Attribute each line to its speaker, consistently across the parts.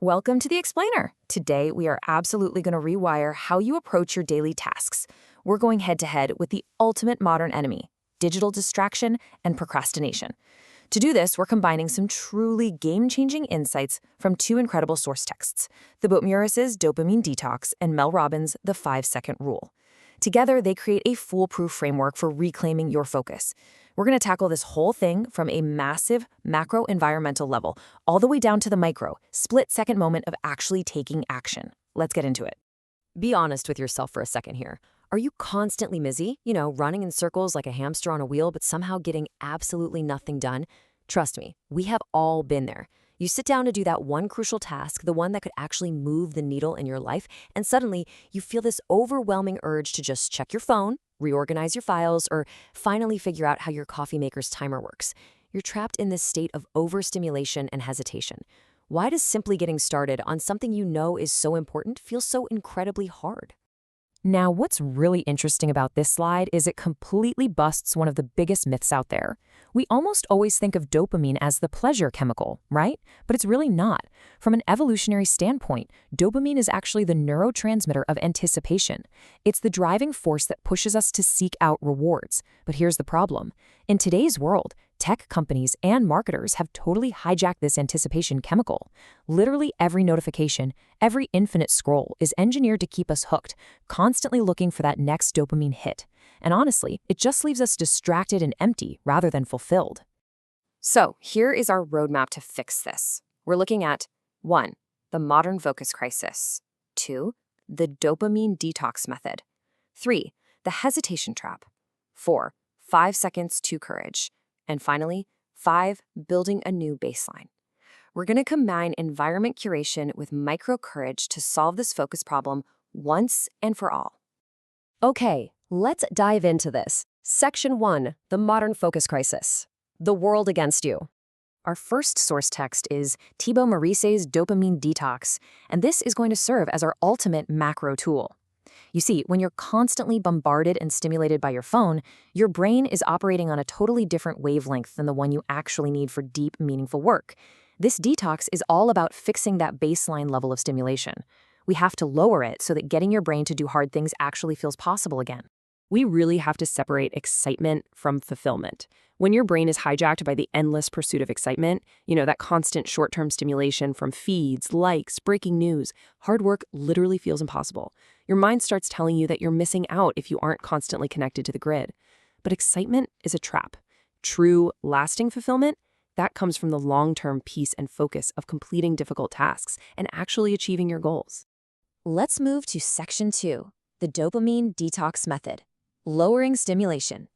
Speaker 1: Welcome to the Explainer. Today, we are absolutely going to rewire how you approach your daily tasks. We're going head to head with the ultimate modern enemy, digital distraction and procrastination. To do this, we're combining some truly game-changing insights from two incredible source texts, Thibaut Mouris's Dopamine Detox and Mel Robbins' The 5-Second Rule. Together, they create a foolproof framework for reclaiming your focus. We're going to tackle this whole thing from a massive macro-environmental level, all the way down to the micro, split-second moment of actually taking action. Let's get into it.
Speaker 2: Be honest with yourself for a second here. Are you constantly busy, running in circles like a hamster on a wheel, but somehow getting absolutely nothing done? Trust me, we have all been there. You sit down to do that one crucial task, the one that could actually move the needle in your life, and suddenly you feel this overwhelming urge to just check your phone, reorganize your files, or finally figure out how your coffee maker's timer works. You're trapped in this state of overstimulation and hesitation. Why does simply getting started on something you know is so important feel so incredibly hard?
Speaker 1: Now, what's really interesting about this slide is it completely busts one of the biggest myths out there. We almost always think of dopamine as the pleasure chemical, right? But it's really not. From an evolutionary standpoint, dopamine is actually the neurotransmitter of anticipation. It's the driving force that pushes us to seek out rewards. But here's the problem. In today's world, tech companies and marketers have totally hijacked this anticipation chemical. Literally every notification, every infinite scroll is engineered to keep us hooked, constantly looking for that next dopamine hit. And honestly, it just leaves us distracted and empty rather than fulfilled.
Speaker 2: So, here is our roadmap to fix this. We're looking at 1. The modern focus crisis. 2. The dopamine detox method. 3. The hesitation trap. 4. 5 seconds to courage. And finally, 5, building a new baseline. We're going to combine environment curation with micro courage to solve this focus problem once and for all. Okay, let's dive into this. Section 1, the modern focus crisis. The world against you. Our first source text is Thibaut Mouris's Dopamine Detox, and this is going to serve as our ultimate macro tool. You see, when you're constantly bombarded and stimulated by your phone, your brain is operating on a totally different wavelength than the one you actually need for deep, meaningful work. This detox is all about fixing that baseline level of stimulation. We have to lower it so that getting your brain to do hard things actually feels possible again. We really have to separate excitement from fulfillment. When your brain is hijacked by the endless pursuit of excitement, that constant short-term stimulation from feeds, likes, breaking news, hard work literally feels impossible. Your mind starts telling you that you're missing out if you aren't constantly connected to the grid. But excitement is a trap. True, lasting fulfillment, that comes from the long-term peace and focus of completing difficult tasks and actually achieving your goals. Let's move to Section 2, the dopamine detox method. Lowering stimulation.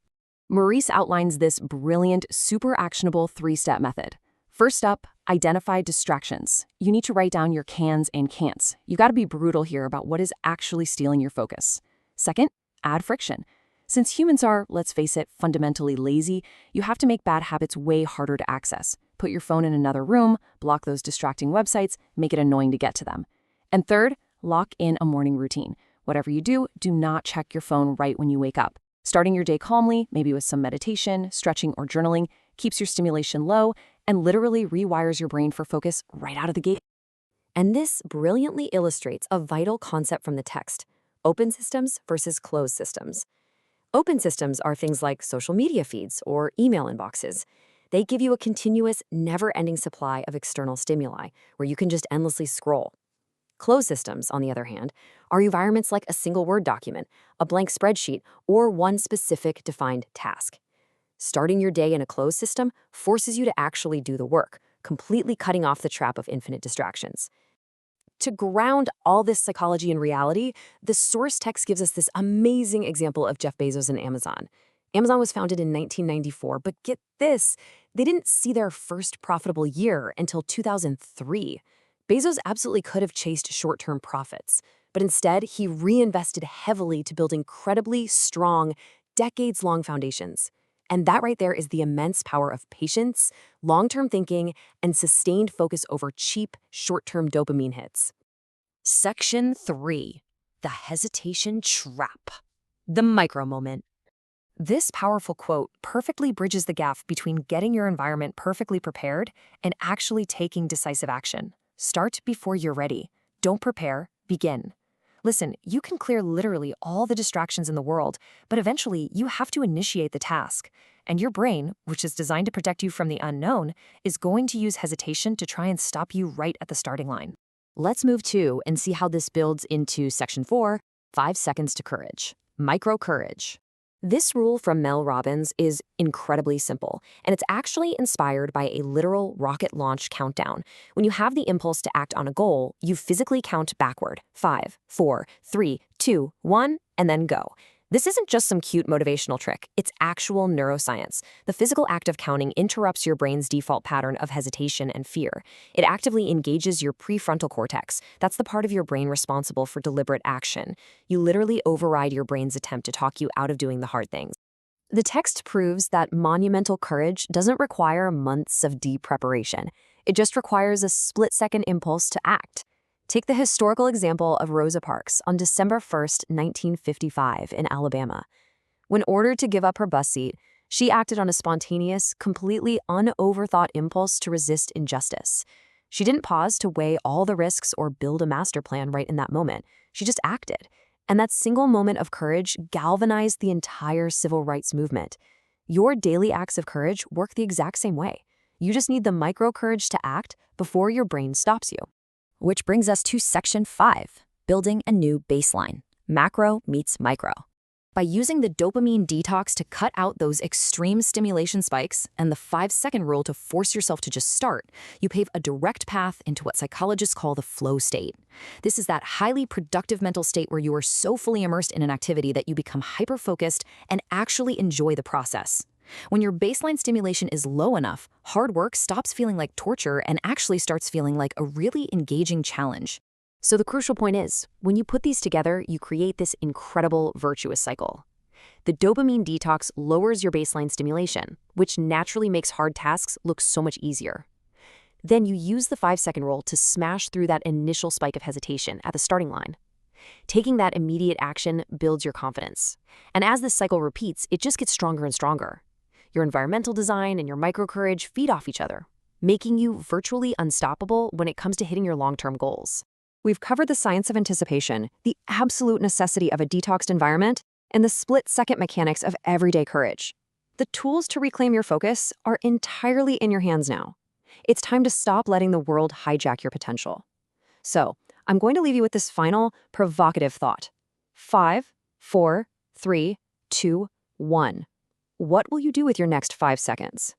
Speaker 2: Mouris outlines this brilliant, super actionable 3-step method. First up, identify distractions. You need to write down your cans and can'ts. You got to be brutal here about what is actually stealing your focus. Second, add friction. Since humans are, let's face it, fundamentally lazy, you have to make bad habits way harder to access. Put your phone in another room, block those distracting websites, make it annoying to get to them. And third, lock in a morning routine. Whatever you do, do not check your phone right when you wake up. Starting your day calmly, maybe with some meditation, stretching, or journaling, keeps your stimulation low and literally rewires your brain for focus right out of the gate. And this brilliantly illustrates a vital concept from the text: open systems versus closed systems. Open systems are things like social media feeds or email inboxes. They give you a continuous, never-ending supply of external stimuli where you can just endlessly scroll. Closed systems, on the other hand, are environments like a single Word document, a blank spreadsheet, or one specific defined task. Starting your day in a closed system forces you to actually do the work, completely cutting off the trap of infinite distractions. To ground all this psychology in reality, the source text gives us this amazing example of Jeff Bezos and Amazon. Amazon was founded in 1994, but get this, they didn't see their first profitable year until 2003. Bezos absolutely could have chased short-term profits, but instead he reinvested heavily to build incredibly strong, decades-long foundations. And that right there is the immense power of patience, long-term thinking, and sustained focus over cheap, short-term dopamine hits. Section 3, the hesitation trap, the micro moment. This powerful quote perfectly bridges the gap between getting your environment perfectly prepared and actually taking decisive action. Start before you're ready. Don't prepare, begin. Listen, you can clear literally all the distractions in the world, but eventually you have to initiate the task. And your brain, which is designed to protect you from the unknown, is going to use hesitation to try and stop you right at the starting line. Let's move to and see how this builds into Section 4, 5 seconds to courage. Micro courage. This rule from Mel Robbins is incredibly simple, and it's actually inspired by a literal rocket launch countdown. When you have the impulse to act on a goal, you physically count backward. 5, 4, 3, 2, 1, and then go. This isn't just some cute motivational trick, it's actual neuroscience. The physical act of counting interrupts your brain's default pattern of hesitation and fear. It actively engages your prefrontal cortex. That's the part of your brain responsible for deliberate action. You literally override your brain's attempt to talk you out of doing the hard things. The text proves that monumental courage doesn't require months of deep preparation. It just requires a split-second impulse to act. Take the historical example of Rosa Parks on December 1st, 1955 in Alabama. When ordered to give up her bus seat, she acted on a spontaneous, completely unoverthought impulse to resist injustice. She didn't pause to weigh all the risks or build a master plan right in that moment. She just acted. And that single moment of courage galvanized the entire civil rights movement. Your daily acts of courage work the exact same way. You just need the micro courage to act before your brain stops you. Which brings us to Section 5, building a new baseline. Macro meets micro. By using the dopamine detox to cut out those extreme stimulation spikes and the 5-second rule to force yourself to just start, you pave a direct path into what psychologists call the flow state. This is that highly productive mental state where you are so fully immersed in an activity that you become hyper-focused and actually enjoy the process. When your baseline stimulation is low enough, hard work stops feeling like torture and actually starts feeling like a really engaging challenge. So the crucial point is, when you put these together, you create this incredible virtuous cycle. The dopamine detox lowers your baseline stimulation, which naturally makes hard tasks look so much easier. Then you use the 5-second rule to smash through that initial spike of hesitation at the starting line. Taking that immediate action builds your confidence. And as this cycle repeats, it just gets stronger and stronger. Your environmental design and your micro-courage feed off each other, making you virtually unstoppable when it comes to hitting your long-term goals. We've covered the science of anticipation, the absolute necessity of a detoxed environment, and the split-second mechanics of everyday courage. The tools to reclaim your focus are entirely in your hands now. It's time to stop letting the world hijack your potential. So, I'm going to leave you with this final, provocative thought. 5, 4, 3, 2, 1. What will you do with your next 5 seconds?